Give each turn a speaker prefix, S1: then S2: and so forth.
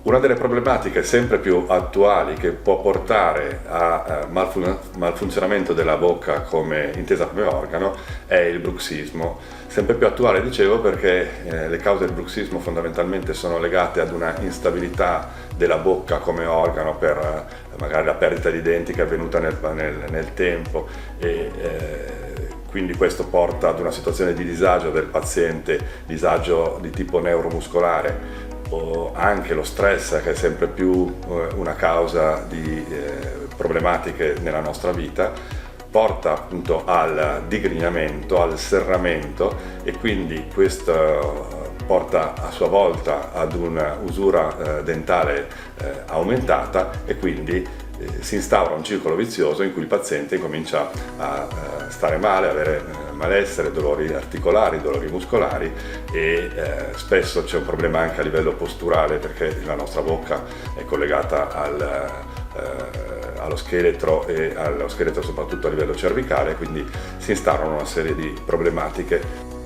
S1: Una delle problematiche sempre più attuali che può portare a malfunzionamento della bocca intesa come organo è il bruxismo. Sempre più attuale, dicevo, perché le cause del bruxismo fondamentalmente sono legate ad una instabilità della bocca come organo per magari la perdita di denti che è avvenuta nel tempo quindi questo porta ad una situazione di disagio del paziente, disagio di tipo neuromuscolare, o anche lo stress, che è sempre più una causa di problematiche nella nostra vita, porta appunto al digrignamento, al serramento, e quindi questo porta a sua volta ad un'usura dentale aumentata, e quindi si instaura un circolo vizioso in cui il paziente comincia a stare male, avere malessere, dolori articolari, dolori muscolari, e spesso c'è un problema anche a livello posturale, perché la nostra bocca è collegata allo scheletro, e allo scheletro soprattutto a livello cervicale, quindi si instaurano una serie di problematiche.